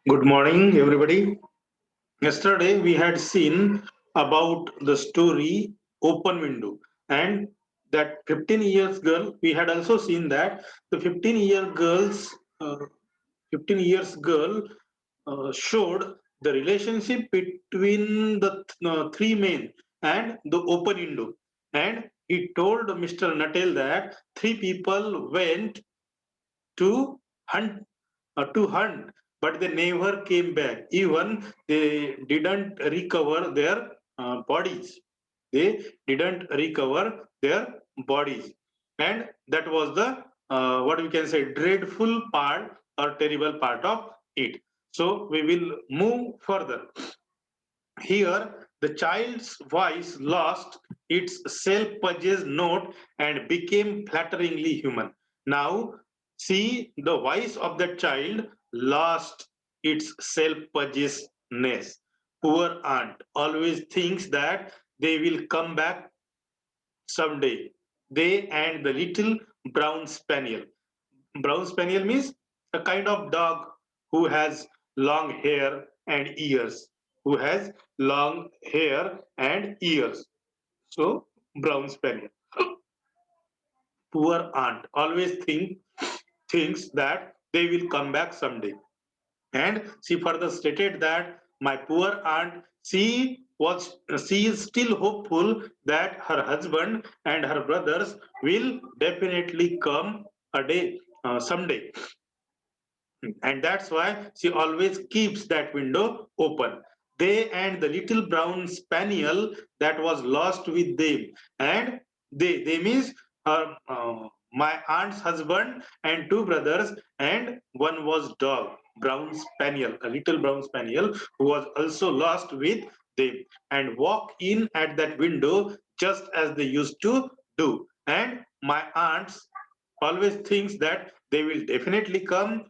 Good morning, everybody. Yesterday, we had seen about the story Open Window and that 15 years girl. We had also seen that the uh, 15 years girl showed the relationship between the three men and the open window. And he told Mr. Natel that three people went to hunt to hunt, but they never came back. Even they didn't recover their bodies. They didn't recover their bodies, and that was the what we can say dreadful part or terrible part of it. So we will move further. Here, the child's voice lost its self-possessed note and became flatteringly human. Now, see, the voice of the child lost its self-possessedness. Poor aunt always thinks that they will come back someday. They and the little brown spaniel. Brown spaniel means a kind of dog who has long hair and ears. Who has long hair and ears. So, brown spaniel. Poor aunt always thinks that they will come back someday. And she further stated that my poor aunt, she is still hopeful that her husband and her brothers will definitely come a day someday, and that's why she always keeps that window open. They and the little brown spaniel that was lost with them, and they means my aunt's husband and two brothers, and one was dog, brown spaniel, a little brown spaniel who was also lost with them, and walk in at that window just as they used to do. And my aunts always thinks that they will definitely come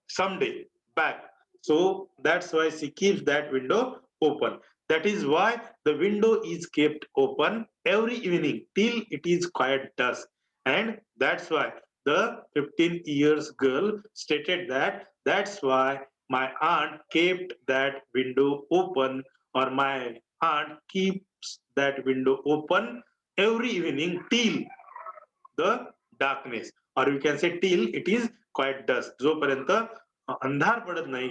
someday back. So that's why she keeps that window open. That is why the window is kept open every evening till it is quite dusk. And that's why the 15 years girl stated that that's why my aunt kept that window open, or my aunt keeps that window open every evening till the darkness, or you can say till it is quite dusk. जोपर्यंत अंधार पडत नाही,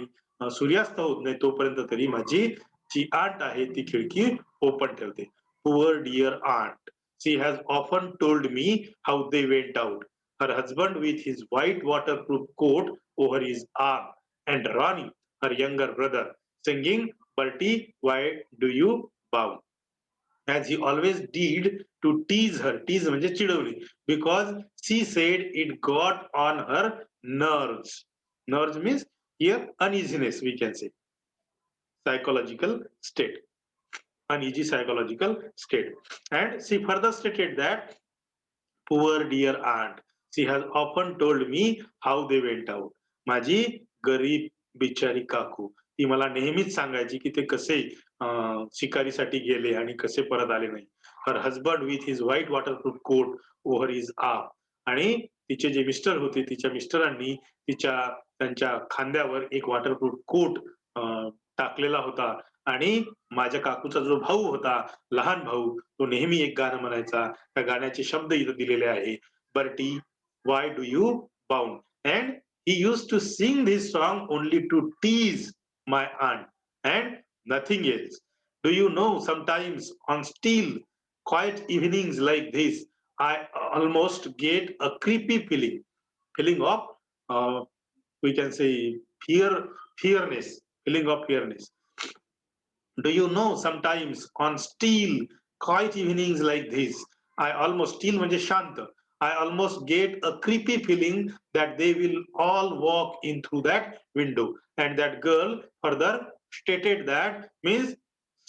सूर्यास्त होत नाही, तोपर्यंत तरी माझी जी aunt आहे ती खिडकी ओपन ठेवते. Poor dear aunt, she has often told me how they went out, her husband with his white waterproof coat over his arm, and Ronnie, her younger brother, singing Bertie, why do you bow, as he always did to tease her. Tease म्हणजे चिडवणे, because she said it got on her nerves. Nerves means here uneasiness, we can say, psychological state, uneasy psychological state. And she further stated that poor dear aunt, she has often told me how they went out. माझी गरीब बिचारी काकू, ती मला नेहमीच सांगायची की ते कसे शिकारीसाठी गेले आणि कसे परत आले नाही. Her husband with his white waterproof coat over his arm, आणि तिचे जे मिस्टर होते, तिच्या मिस्टरांनी त्यांच्या खांद्यावर एक वॉटरप्रूफ कोट टाकलेला होता. आणि माझ्या काकूचा जो भाऊ होता, लहान भाऊ, तो नेहमी एक गाणं म्हणायचा. त्या गाण्याचे शब्द इथं दिलेले आहे. Bertie, why do you bound, and he use to sing this song only to tease my aunt and nothing else. Do you know, sometimes on still quiet evenings like this, I almost get a creepy feeling of uh, we can say fearness, feeling of fearness. Do you know, sometimes on still, quiet evenings like this, I almost still म्हणजे शांत, I almost get a creepy feeling that they will all walk in through that window. And that girl further stated that means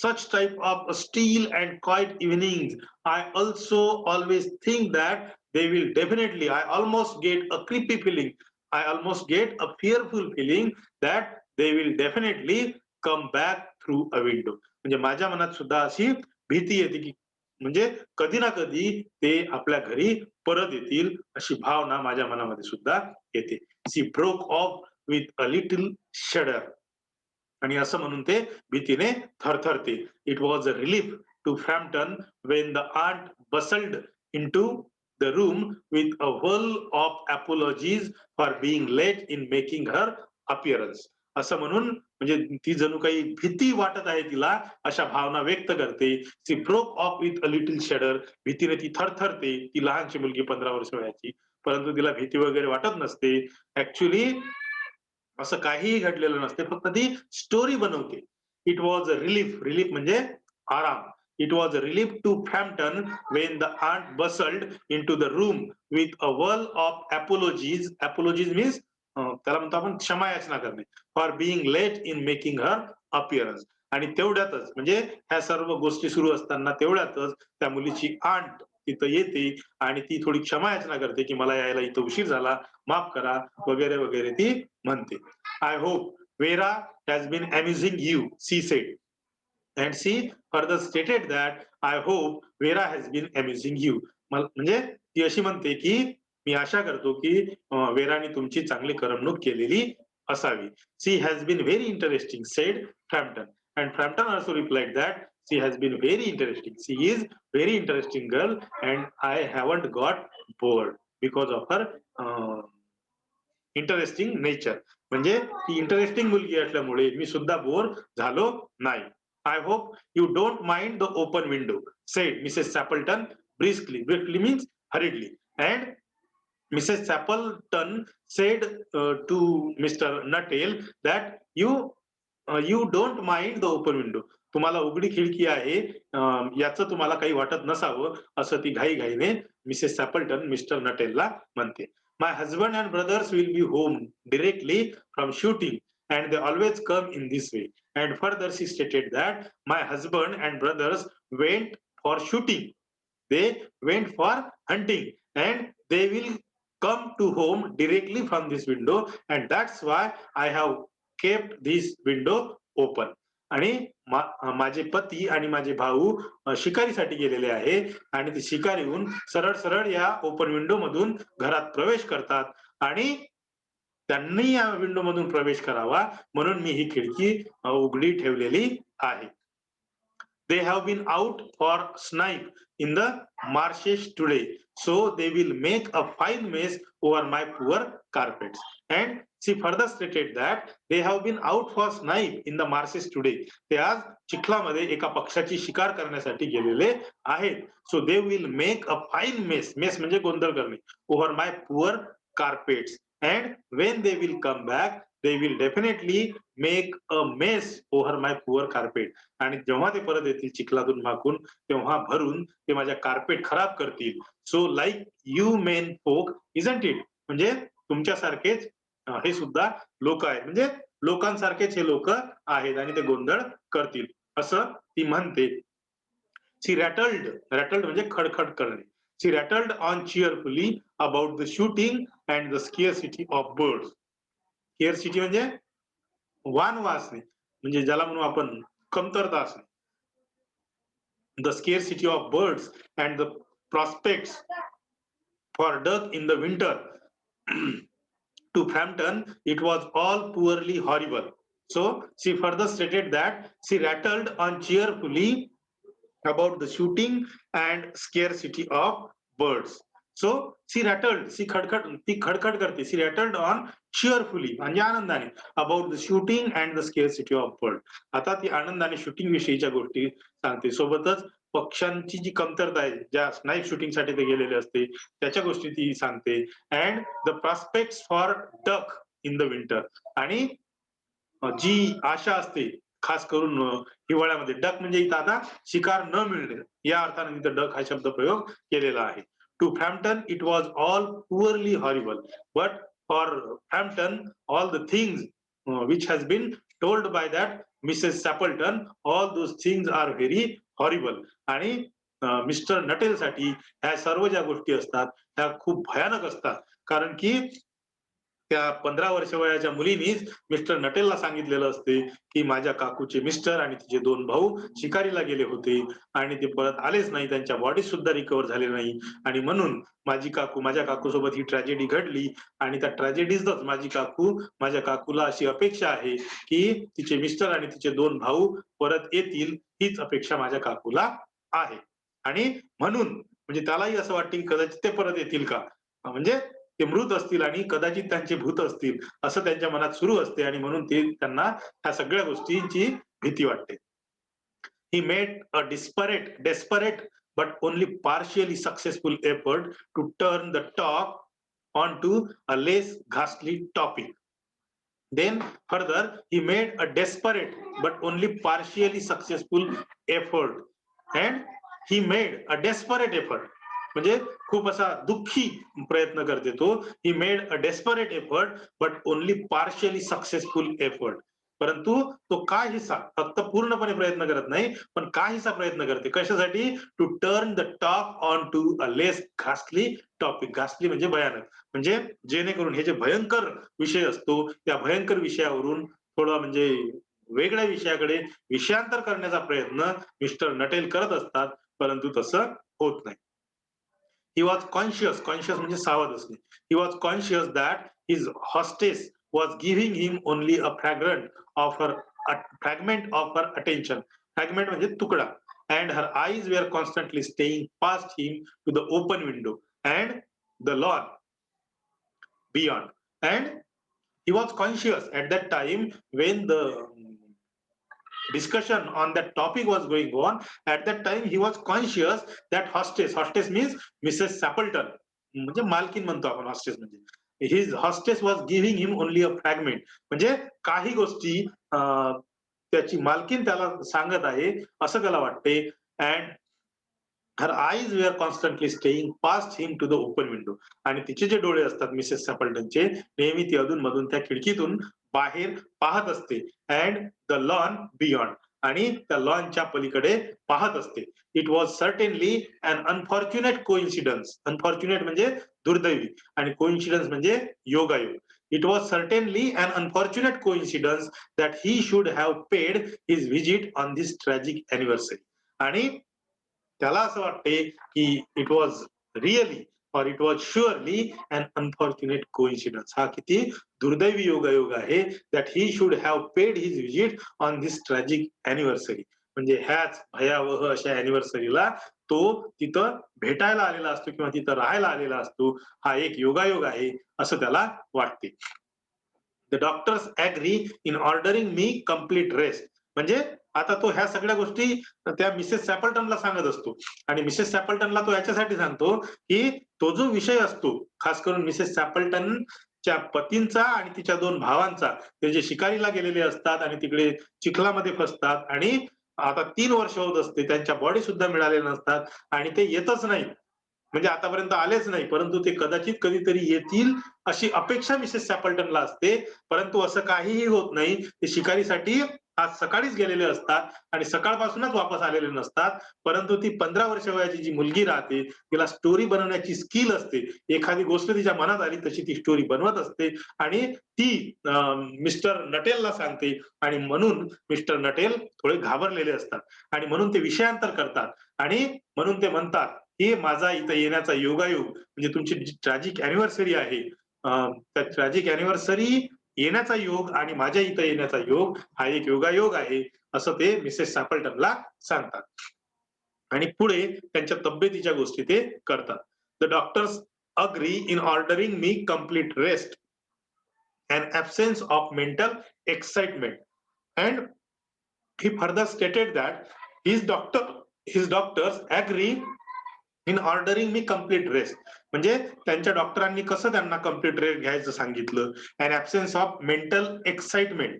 such type of still and quiet evenings, I also always think that they will definitely, I almost get a creepy feeling, I almost get a fearful feeling that they will definitely come back through a window. म्हणजे माझ्या मनात सुद्धा अशी भीती येते की म्हणजे कधी ना कधी ते आपल्या घरी परत येतील, अशी भावना माझ्या मनामध्ये सुद्धा येते. She broke off with a little shudder. आणि असं म्हणून ते भीतीने थरथरते. It was a relief to Framton when the aunt bustled into the room with a whirl of apologies for being late in making her appearance. असं म्हणून म्हणजे ती जणू काही भीती वाटत आहे तिला, अशा भावना व्यक्त करते. She broke off with a little shudder. भीतीने ती थरथरते. ती लहानशी मुलगी 15 वर्ष वयाची, परंतु तिला भीती वगैरे वाटत नसते. ऍक्च्युली असं काहीही घडलेलं नसते, फक्त ती स्टोरी बनवते. It was a relief. Relief म्हणजे आराम. It was a relief to Framton when the aunt bustled into the room with a whirl of apologies. Apologies means त्याला म्हणतो आपण क्षमायाचना करणे. For being late in making her appearance. आणि तेवढ्यातच म्हणजे ह्या सर्व गोष्टी सुरू असताना तेवढ्यातच त्या मुलीची आंट तिथं येते आणि ती थोडी क्षमायाचना करते की मला यायला इथं उशीर झाला, माफ करा, वगैरे वगैरे ती म्हणते. I hope Vera has been amusing you, she said. And she further stated that I hope Vera has been amusing you. म्हणजे ती अशी म्हणते की मी आशा करतो की वेराने तुमची चांगली करमणूक केलेली असावी. She has been very interesting, said Framton. And Framton also replied that she has been very interesting. She is very interesting girl and I haven't got bored because of her interesting nature. म्हणजे ती interesting मुलगी असल्यामुळे मी सुद्धा bore झालो नाही. I hope you don't mind the open window, said Mrs Sappleton briskly. Briskly means hurriedly. And Mrs. Sappleton said to Mr. Nuttall that you don't mind the open window. तुम्हाला उघडी खिडकी आहे, याचं तुम्हाला काही वाटत नसावं, असं ती घाईघाईने मिसेस सॅपल्टन मिस्टर नटेलला म्हणते. My husband and brothers will be home directly from shooting and they always come in this way. And further she stated that my husband and brothers went for shooting, they went for hunting, and they will come to home directly from this window, and that's why I have kept this window open. आणि माझे पती आणि माझे भाऊ शिकारीसाठी गेलेले आहे आणि ते शिकारीहून सरळ सरळ या ओपन विंडो मधून घरात प्रवेश करतात आणि त्यांनी या विंडो मधून प्रवेश करावा म्हणून मी ही खिडकी उघडी ठेवलेली आहे. They have been out for snipe in the marshes today, so they will make a fine mess over my poor carpets. And she further stated that they have been out for snipe in the marshes today. ते आज चिखलामध्ये एका पक्षाची शिकार करण्यासाठी गेलेले आहेत. So they will make a fine mess. Mess म्हणजे गोंधळ करणे. Over my poor carpets. And when they will come back, they will definitely make a mess over my poor carpet. आणि जेव्हा ते परत येतील चिखलातून मागून, तेव्हा भरून ते माझ्या कार्पेट खराब करतील. So like you men folk isn't it. म्हणजे तुमच्यासारखेच हे सुद्धा लोक आहेत. म्हणजे लोकांसारखेच हे लोक आहेत आणि ते गोंधळ करतील, असं ती म्हणते. शी रॅटल्ड. रॅटल्ड म्हणजे खडखड करणे. She rattled on cheerfully about the shooting and the scarcity of birds. Scarcity म्हणजे वानवा असणे, म्हणजे ज्याला म्हणू आपण कमतरता असणे. The scarcity of birds and the prospects for duck in the winter. To Frampton, it was all poorly horrible. So she further stated that she rattled on cheerfully about the shooting and scarcity of birds. So she rattled, ती खडखड करते. She rattled on cheerfully म्हणजे आनंदाने about the shooting and the scarcity of bird. आता ती आनंदाने shooting विषयीच्या गोष्टी सांगते. सोबतच पक्ष्यांची जी कमतरता आहे, ज्या स्नाईप शूटिंग साठी ते गेलेले असते, त्याच्या गोष्टी ती सांगते. And the prospects for duck in the winter. आणि जी आशा असते खास करून हिवाळ्यामध्ये, डक म्हणजे इथं आता शिकार न मिळणे या अर्थाने इथं डक हा शब्द प्रयोग केलेला आहे. To Framton it was all purely horrible, but for Framton all the things which has been told by that Mrs Sappleton, all those things are very horrible. आणि मिस्टर नटेल साठी ह्या सर्व ज्या गोष्टी असतात त्या खूप भयानक असतात, कारण की त्या 15 वर्ष वयाच्या मुलीनीच मिस्टर नटेलला सांगितलेलं असते की माझ्या काकूचे मिस्टर आणि तिचे 2 भाऊ शिकारीला गेले होते आणि ते परत आलेच नाही, त्यांच्या बॉडी सुद्धा रिकव्हर झाले नाही आणि म्हणून माझ्या काकूसोबत ही ट्रॅजेडी घडली आणि त्या ट्रॅजेडीतच माझ्या काकूला अशी अपेक्षा आहे की तिचे मिस्टर आणि तिचे 2 भाऊ परत येतील, हीच अपेक्षा माझ्या काकूला आहे. आणि म्हणून म्हणजे त्यालाही असं वाटतं की कदाचित ते परत येतील का? म्हणजे ते मृत असतील आणि कदाचित त्यांचे भूत असतील असं त्यांच्या मनात सुरू असते आणि म्हणून ते त्यांना ह्या सगळ्या गोष्टींची भीती वाटते. He made a desperate but only partially successful effort to turn the talk onto a less ghastly topic. Then further, he made a desperate but only partially successful effort. And he made a desperate effort. म्हणजे खूप असा दुःखी प्रयत्न करते तो. He made a desperate effort but only partially successful effort. परंतु तो काहीसा फक्त पूर्णपणे प्रयत्न करत नाही, पण काहीसा प्रयत्न करते. कशासाठी? To turn the talk on to a less ghastly topic. Ghastly म्हणजे भयानक. म्हणजे जेणेकरून हे जे भयंकर विषय असतो, त्या भयंकर विषयावरून थोडा म्हणजे वेगळ्या विषयाकडे विषयांतर करण्याचा प्रयत्न मिस्टर नटेल करत असतात, परंतु तसं होत नाही. He was conscious म्हणजे सावध असणे. He was conscious that his hostess was giving him only a fragment of her attention. Fragment म्हणजे तुकडा. And her eyes were constantly staying past him to the open window and the lawn beyond. And he was conscious at that time when the discussion on that topic was going on. At that time he was conscious that hostess means Mrs. Sapleton, म्हणजे मालकीन म्हणतो आपण hostess म्हणजे. His hostess was giving him only a fragment. म्हणजे काही गोष्टी त्याची मालकीन त्याला सांगत आहे असं त्याला वाटते. And her eyes were constantly straying past him to the open window. आणि तिचे जे डोळे असतात मिसेस सॅपल्टनचे, नेहमी ती अधून मधून त्या खिडकीतून बाहेर पाहत असते. And the lawn beyond. आणि त्या लॉनच्या पलीकडे पाहत असते. It was certainly an unfortunate coincidence. Unfortunate म्हणजे दुर्दैवी आणि कोइन्सिडन्स म्हणजे योगायोग. It was certainly an unfortunate coincidence that he should have paid his visit on this tragic anniversary. आणि त्याला असं वाटते की it was really or it was surely an unfortunate coincidence. हा किती दुर्दैवी योगायोग आहे. That he should have paid his visit on this tragic anniversary. म्हणजे ह्याच भयावह अशा अॅनिव्हर्सरीला तो तिथं भेटायला आलेला असतो किंवा तिथं राहायला आलेला असतो. हा एक योगायोग आहे असं त्याला वाटते. The doctors agree in ordering me complete rest. म्हणजे आता तो ह्या सगळ्या गोष्टी त्या मिसेस सॅपल्टनला सांगत असतो आणि मिसेस सॅपल्टनला तो याच्यासाठी सांगतो की तो जो विषय असतो, खास करून मिसेस सॅपल्टनच्या पतींचा आणि तिच्या 2 भावांचा, ते जे शिकारीला गेलेले असतात आणि तिकडे चिखलामध्ये फसतात आणि आता 3 वर्ष होत असते, त्यांच्या बॉडी सुद्धा मिळालेल्या नसतात आणि ते येतच नाही. म्हणजे आतापर्यंत आलेच नाही, परंतु ते कदाचित कधीतरी येतील अशी अपेक्षा मिसेस सॅपल्टनला असते. परंतु असं काहीही होत नाही. ते शिकारीसाठी आज सकाळीच गेलेले असतात आणि सकाळपासूनच वापस आलेले नसतात. परंतु ती 15 वर्ष वयाची जी मुलगी राहते, तिला स्टोरी बनवण्याची स्किल असते. एखादी गोष्ट तिच्या मनात आली तशी ती स्टोरी बनवत असते आणि ती मिस्टर नटेलला सांगते आणि म्हणून मिस्टर नटेल थोडे घाबरलेले असतात आणि म्हणून ते विषयांतर करतात आणि म्हणून ते म्हणतात की माझा इथं येण्याचा योगायोग म्हणजे तुमची जी ट्रॅजिक अॅनिव्हर्सरी आहे, त्या ट्रॅजिक अॅनिव्हर्सरी येण्याचा योग आणि माझ्या इथं येण्याचा योग हा एक योगायोग आहे असं ते मिसेस सॅपल्टनला सांगतात. आणि पुढे त्यांच्या तब्येतीच्या गोष्टी ते करतात. The doctors agree in ordering me complete rest and absence of mental excitement. And he further stated that his doctors agree in ordering me complete rest. म्हणजे त्यांच्या डॉक्टरांनी कसं त्यांना कम्प्लीट रेस्ट घ्यायचं सांगितलं. And absence of mental excitement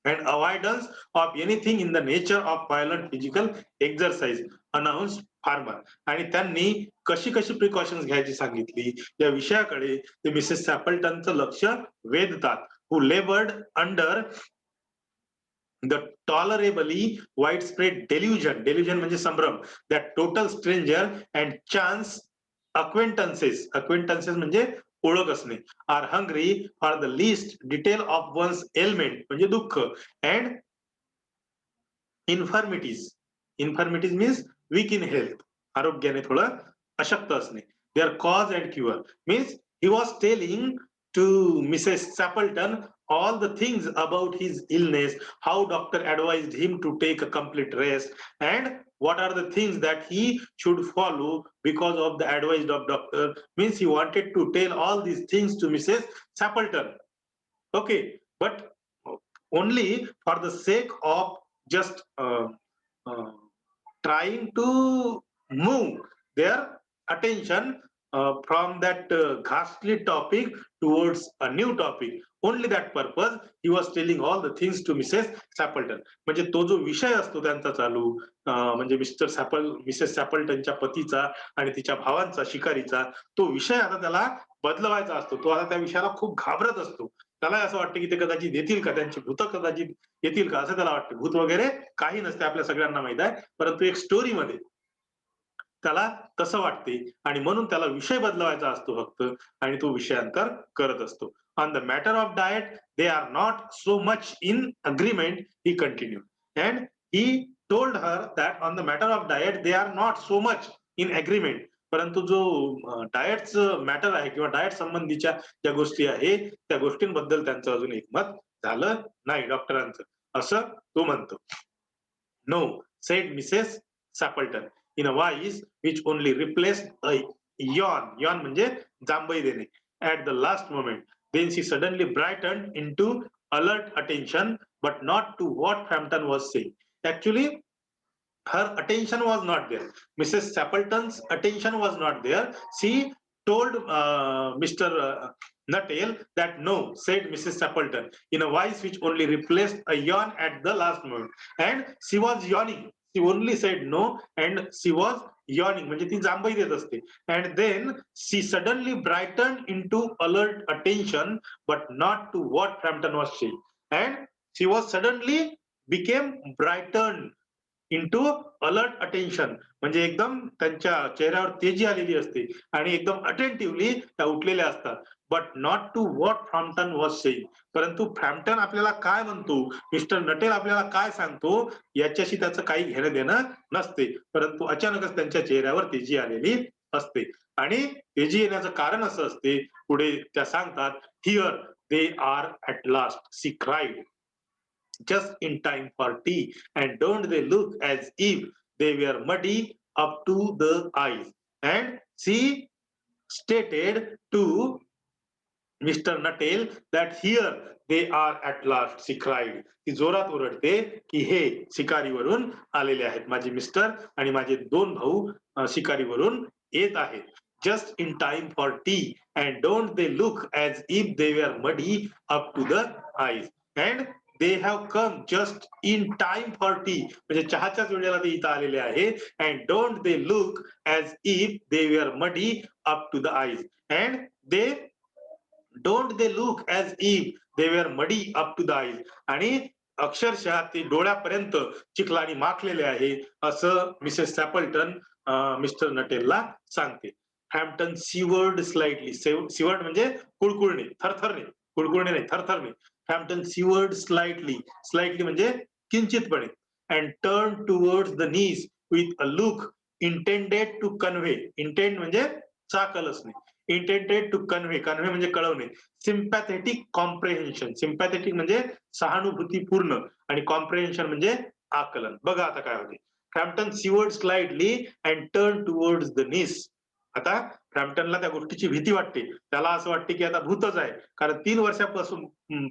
and avoidance of anything in the nature of violent physical exercise announced Framton. आणि त्यांनी कशी कशी प्रिकॉशन्स घ्यायची सांगितली या विषयाकडे ते मिसेस सॅपल्टनचं लक्ष वेधतात. हु लेबर्ड अंडर द टॉलरेबली वाईडस्प्रेड डेल्युजन म्हणजे संभ्रम, that total stranger and chance acquaintances म्हणजे ओळख असणे. Are hungry for the least detail of one's ailment म्हणजे दुःख. And infirmities, infirmities means weak in health, आरोग्याने थोडं अशक्त असणे. Their cause and cure means he was telling to Mrs Sappleton all the things about his illness, how doctor advised him to take a complete rest, and what are the things that he should follow because of the advice of doctor. Means he wanted to tell all these things to Mrs. Sapleton. Okay, but only for the sake of just uh, trying to move their attention from that ghastly topic towards a new topic. Only that purpose he was telling all the things to Mrs. Sapleton. म्हणजे तो जो विषय असतो त्यांचा चालू म्हणजे Mrs सॅपल्टनच्या पतीचा आणि तिच्या भावांचा शिकारीचा, तो विषय आता त्याला बदलवायचा असतो. तो आता त्या विषयाला खूप घाबरत असतो. त्याला असं वाटतं की ते कदाचित येतील का, त्यांची भूतं कदाचित येतील का, असं त्याला वाटतं. भूत वगैरे काही नसते, आपल्या सगळ्यांना माहित आहे, परंतु एक स्टोरीमध्ये त्याला तसं वाटते आणि म्हणून त्याला विषय बदलवायचा असतो फक्त, आणि तो विषयांतर करत असतो. On the matter of diet they are not so much in agreement, he continue, and he told her that on the matter of diet they are not so much in agreement. परंतु जो डायटचं matter आहे किंवा diet संबंधीच्या ज्या गोष्टी आहे त्या गोष्टींबद्दल त्यांचं अजून एकमत झालं नाही डॉक्टरांचं, असं तो म्हणतो. No, said Mrs Sappleton in a voice which only replaced a yawn. Yawn म्हणजे जांभई देणे. At the last moment, then she suddenly brightened into alert attention, but not to what Frampton was saying. Actually, her attention was not there. Mrs. Stapleton's attention was not there. She told Mr. Nuttall that no, said Mrs. Stapleton in a voice which only replaced a yawn at the last moment. And she was yawning. She only said no and she was yawning म्हणजे ती जांभई देत असते. And then she suddenly brightened into alert attention, but not to what Frampton was saying. And she was suddenly became brightened into alert attention म्हणजे एकदम त्यांच्या चेहऱ्यावर तेजी आलेली असते आणि एकदम अटेंटिव्हली त्या उठलेल्या असतात. But not to what Framton was saying, परंतु फ्रॅम्प्टन आपल्याला काय म्हणतो, मिस्टर नटेल आपल्याला काय सांगतो, याच्याशी त्याचं काही घेणं देणं नसते. परंतु अचानकच त्यांच्या चेहऱ्यावर तेजी आलेली असते आणि तेजी येण्याचं कारण असं असते, पुढे त्या सांगतात, here they are at last she cried just in time for tea, and don't they look as if they were muddy up to the eyes. And she stated to Mr. Nuttall that here they are at last, she cried. ती जोरात ओरडते की हे शिकारीवरून आलेले आहेत, माझे mister आणि माझे दोन भाऊ शिकारीवरून येत आहेत. Just in time for tea, and don't they look as if they were muddy up to the eyes. And they have come just in time for tea, म्हणजे चहाच्याच वेळेला ते इथं आलेले आहे. And don't they look as if they were muddy up to the eyes. And they don't they look as if they were muddy up to the eyes. आणि अक्षरशः ते डोळ्यापर्यंत चिखलाने माखलेले आहे, असं मिसेस सॅपल्टन मिस्टर नटेलला सांगते. फ्रॅम्प्टन सिवर्ड स्लाइटली, सिवर्ड म्हणजे कुळकुळणे, थरथरणे, कुळकुळणे नाही, थरथरणे. फ्रॅम्प्टन shivered slightly, slightly म्हणजे किंचितपणे, and turn towards the niece with a look intended to convey, intend म्हणजे चाकल असणे, इंटेंडेड टू कन्व्हे, कन्व्हे म्हणजे कळवणे, सिम्पॅथेटिक कॉम्प्रेहेन्शन, सिम्पॅथेटिक म्हणजे सहानुभूतीपूर्ण आणि कॉम्प्रेहेन्शन म्हणजे आकलन. बघा आता काय होते. Framton shivered slightly and turn towards the niece. आता फ्रॅम्प्टनला त्या गोष्टीची भीती वाटते, त्याला असं वाटते की आता भूतच आहे, कारण 3 वर्षापासून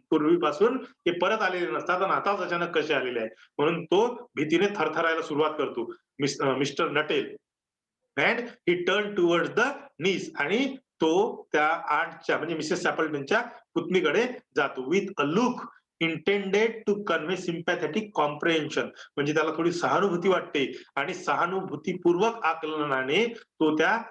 पूर्वीपासून ते परत आलेले नसतात आणि आताच अचानक कसे आलेले आहे, म्हणून तो भीतीने थरथरायला सुरुवात करतो mister Nuttel. And he turn towards the niece, आणि तो त्या आंटच्या म्हणजे मिसेस सॅपल्टनच्या पुतणीकडे जातो. With a look intended to convey sympathetic comprehension, म्हणजे त्याला थोडी सहानुभूती वाटते आणि सहानुभूतीपूर्वक आकलनाने तो त्या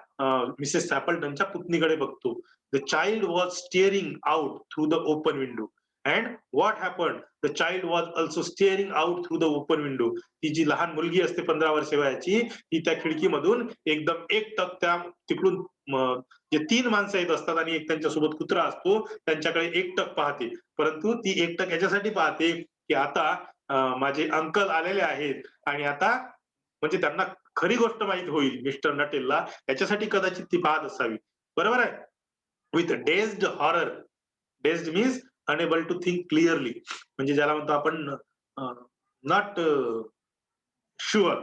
मिसेस सॅपल्टनच्या पुतणीकडे बघतो. The child was steering out through the open window, and what happened? The child was also staring out through the open window. ती जी लहान मुलगी असते 15 वर्ष वयाची, ती त्या खिडकीमधून एकदम एकटक त्या तिकडून जे 3 माणसं येत असतात आणि एक त्यांच्यासोबत कुत्रा असतो, त्यांच्याकडे एकटक पाहते. परंतु ती एकटक याच्यासाठी पाहते की आता माझे अंकल आलेले आहेत आणि आता म्हणजे त्यांना खरी गोष्ट माहित होईल मिस्टर नटेलला, याच्यासाठी कदाचित ती पाहत असावी. बरोबर आहे? With dazed horror. Dazed means unable to think clearly, म्हणजे ज्याला म्हणतो आपण नॉट शुअर,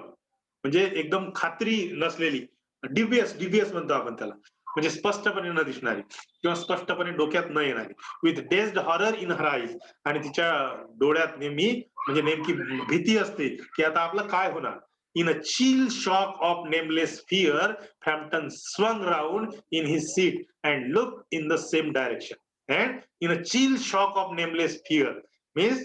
म्हणजे एकदम खात्री नसलेली. डिबियस म्हणतो आपण त्याला, म्हणजे स्पष्टपणे न दिसणारी किंवा स्पष्टपणे डोक्यात न येणारी. With dazed horror in her eyes, आणि तिच्या डोळ्यात नेहमी म्हणजे नेमकी भीती असते की आता आपलं काय होणार. In a chill shock of nameless fear, Frampton swung round in his seat and looked in the same direction. And in a chill shock of nameless fear means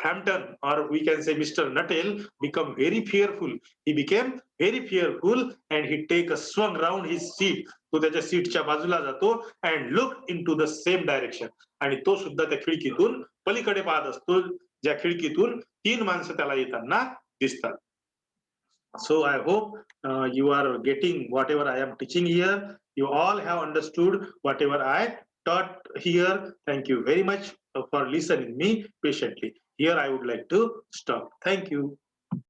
Frampton, or we can say Mr. Nuttall, become very fearful. He became very fearful and he take a swung round his seat. तो त्याच्या सीटच्या बाजूला जातो and looked into the same direction. आणि तो सुद्धा त्या खिडकीतून पलीकडे पाहत असतो, ज्या खिडकीतून 3 माणसं त्याला येताना दिसतात. So I hope you are getting whatever I am teaching here. You all have understood whatever I taught here. Thank you very much for listening me patiently. Here I would like to stop. Thank you.